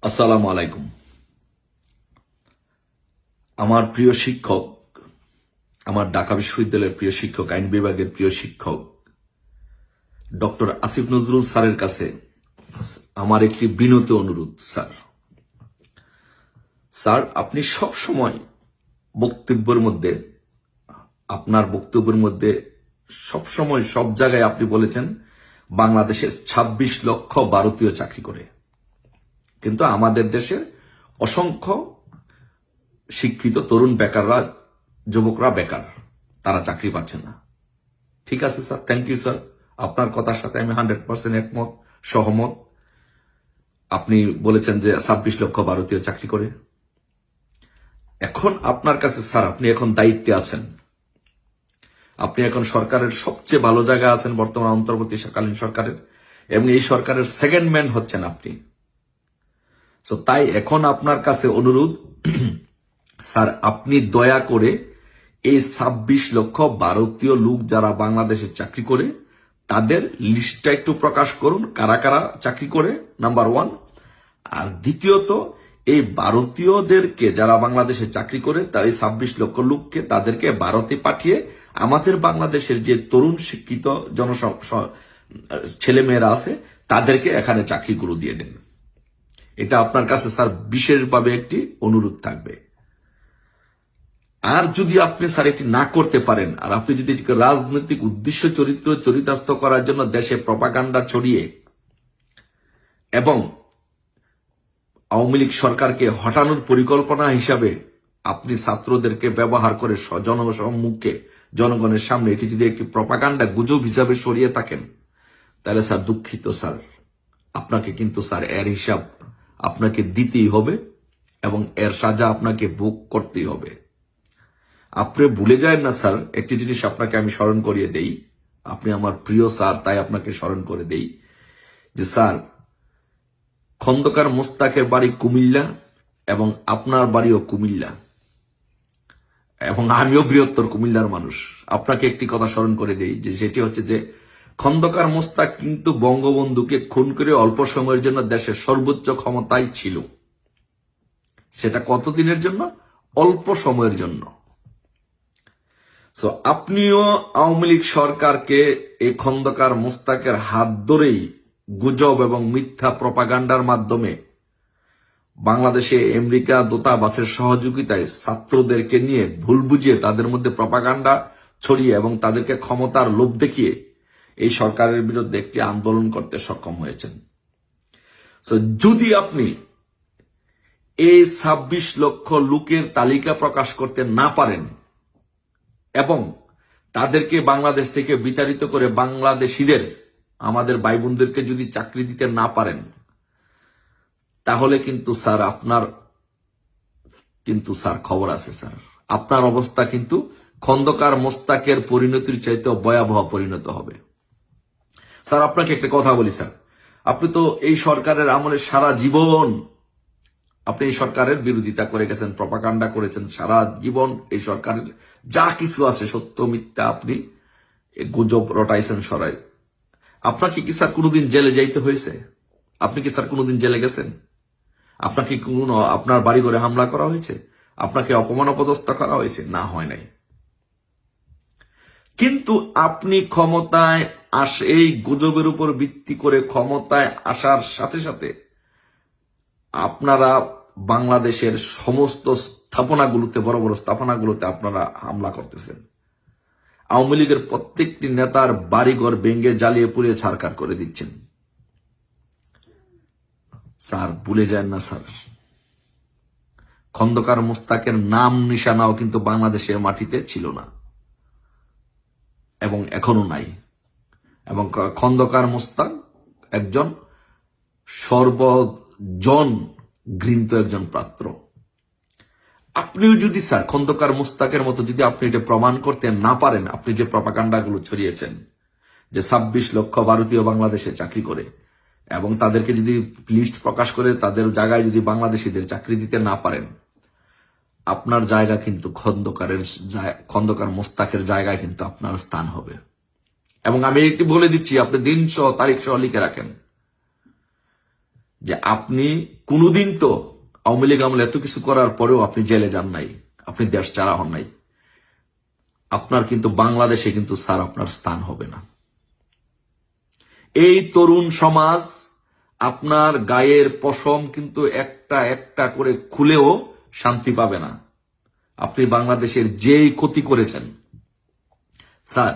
আসসালামু আলাইকুম। আমার প্রিয় শিক্ষক, আমার ঢাকা বিশ্ববিদ্যালয়ের প্রিয় শিক্ষক, আইন বিভাগের প্রিয় শিক্ষক ডক্টর আসিফ নজরুল স্যারের কাছে আমার একটি বিনীত অনুরোধ। স্যার, আপনি সব সময় আপনার বক্তব্যের মধ্যে সবসময় সব জায়গায় আপনি বলেছেন বাংলাদেশে ২৬ লক্ষ ভারতীয় চাকরি করে, কিন্তু আমাদের দেশের অসংখ্য শিক্ষিত তরুণ বেকাররা, যুবকরা বেকার, তারা চাকরি পাচ্ছে না। ঠিক আছে স্যার, থ্যাংক ইউ স্যার। আপনার কথার সাথে আমি 100% একমত, সহমত। আপনি বলেছেন যে ২৬ লক্ষ ভারতীয় চাকরি করে। এখন আপনার কাছে স্যার, আপনি এখন দায়িত্বে আছেন, আপনি এখন সরকারের সবচেয়ে ভালো জায়গা আছেন বর্তমান অন্তর্বর্তীকালীন সরকারের, এবং এই সরকারের সেকেন্ড ম্যান হচ্ছেন আপনি। তো তাই এখন আপনার কাছে অনুরোধ, স্যার আপনি দয়া করে এই ২৬ লক্ষ ভারতীয় লোক যারা বাংলাদেশে চাকরি করে তাদের লিস্টটা একটু প্রকাশ করুন, কারা কারা চাকরি করে, নাম্বার 1। আর দ্বিতীয়ত, এই ভারতীয়দেরকে যারা বাংলাদেশে চাকরি করে তার এই ২৬ লক্ষ লোককে তাদেরকে ভারতে পাঠিয়ে আমাদের বাংলাদেশের যে তরুণ শিক্ষিত ছেলেমেয়েরা আছে তাদেরকে এখানে চাকরিগুলো দিয়ে দেন। এটা আপনার কাছে স্যার বিশেষভাবে একটি অনুরোধ থাকবে। আর যদি আপনি স্যার এটি না করতে পারেন, আর আপনি যদি এটিকে রাজনৈতিক উদ্দেশ্য চরিতার্থ করার জন্য দেশে প্রপাগান্ডা ছড়িয়ে এবং আওয়ামী লীগ সরকারকে হটানোর পরিকল্পনা হিসাবে আপনি ছাত্রদেরকে ব্যবহার করে জনসম্মুখে জনগণের সামনে এটি যদি একটি প্রপাগান্ডা গুজব হিসাবে সরিয়ে থাকেন, তাহলে স্যার দুঃখিত স্যার, আপনাকে কিন্তু স্যার এর হিসাব আপনাকে দিতেই হবে এবং এর সাজা আপনাকে ভোগ করতেই হবে। আপনি ভুলে যায় না স্যার, একটি জিনিস আপনাকে আমি স্মরণ করিয়ে দেই, আপনি আমার প্রিয় স্যার তাই আপনাকে স্মরণ করে দেই যে স্যার, খন্দকার মোস্তাকের বাড়ি কুমিল্লা এবং আপনার বাড়িও কুমিল্লা, এবং আমিও বৃহত্তর কুমিল্লার মানুষ। আপনাকে একটি কথা স্মরণ করে দেই যে সেটি হচ্ছে যে খন্দকার মোস্তাক কিন্তু বঙ্গবন্ধুকে খুন করে অল্প সময়ের জন্য দেশের সর্বোচ্চ ক্ষমতায় ছিল। সেটা কতদিনের জন্য? অল্প সময়ের জন্য। সো আপনিও আওয়ামী লীগ সরকারকে এই খন্দকার মোস্তাকের হাত ধরেই গুজব এবং মিথ্যা প্রপাগান্ডার মাধ্যমে বাংলাদেশে আমেরিকা দূতাবাসের সহযোগিতায় ছাত্রদেরকে নিয়ে ভুল বুঝিয়ে তাদের মধ্যে প্রপাগান্ডা ছড়িয়ে এবং তাদেরকে ক্ষমতার লোভ দেখিয়ে এই সরকারের বিরুদ্ধে একটি আন্দোলন করতে সক্ষম হয়েছেন। সো যদি আপনি এই ২৬ লক্ষ লোকের তালিকা প্রকাশ করতে না পারেন এবং তাদেরকে বাংলাদেশ থেকে বিতাড়িত করে বাংলাদেশিদের, আমাদের ভাই বোনদেরকে যদি চাকরি দিতে না পারেন, তাহলে কিন্তু স্যার আপনার খবর আছে স্যার, আপনার অবস্থা কিন্তু খন্দকার মোস্তাকের পরিণতির চাইতে ভয়াবহ পরিণত হবে। স্যার আপনাকে একটা কথা বলি স্যার, আপনি তো এই সরকারের আমলে সারা জীবন আপনি এই সরকারের বিরোধিতা করে গেছেন, প্রপাগান্ডা করেছেন সারা জীবন। এই সরকারের যা কিছু আছে সত্য মিথ্যা আপনি গুজব রটাইছেন সরাই। আপনাকে কি স্যার কোনোদিন জেলে যাইতে হয়েছে? আপনি কি স্যার কোনোদিন জেলে গেছেন? আপনাকে কোনো আপনার বাড়ি ঘরে হামলা করা হয়েছে? আপনাকে অপমান অপদস্থ করা হয়েছে? না, হয় নাই। কিন্তু আপনি ক্ষমতায় এই গুজবের উপর ভিত্তি করে ক্ষমতায় আসার সাথে সাথে আপনারা বাংলাদেশের সমস্ত স্থাপনাগুলোতে, বড় বড় স্থাপনাগুলোতে আপনারা হামলা করতেছেন। আওয়ামী লীগের প্রত্যেকটি নেতার বাড়িঘর ভেঙে জ্বালিয়ে পুড়িয়ে ছারখার করে দিচ্ছেন। স্যার ভুলে যান না স্যার, খন্দকার মোস্তাকের নাম নিশানাও কিন্তু বাংলাদেশের মাটিতে ছিল না এবং এখনো নাই। এবং খন্দকার মোস্তাক একজন সর্বজন ঘৃণিত একজন পাত্র। আপনিও যদি স্যার খন্দকার মোস্তাকের মতো যদি আপনি এটা প্রমাণ করতে না পারেন, আপনি যে প্রপাগান্ডাগুলো ছড়িয়েছেন যে ২৬ লক্ষ ভারতীয় বাংলাদেশে চাকরি করে এবং তাদেরকে যদি লিস্ট প্রকাশ করে তাদের জায়গায় যদি বাংলাদেশিদের চাকরি দিতে না পারেন, আপনার জায়গা কিন্তু খন্দকার মোস্তাকের জায়গায় কিন্তু আপনার স্থান হবে। এবং আমি একটি বলে দিচ্ছি, আপনি দিন সহ তারিখ সহ লিখে রাখেন যে আপনি কোনোদিন তো আওয়ামী লীগ আমলে এত কিছু করার পরেও আপনি জেলে যান নাই, আপনি দেশ ছাড়া হন নাই। আপনার কিন্তু বাংলাদেশে কিন্তু স্যার আপনার স্থান হবে না। এই তরুণ সমাজ আপনার গায়ের পশম কিন্তু একটা একটা করে খুলেও শান্তি পাবে না। আপনি বাংলাদেশের যেই ক্ষতি করেছেন স্যার,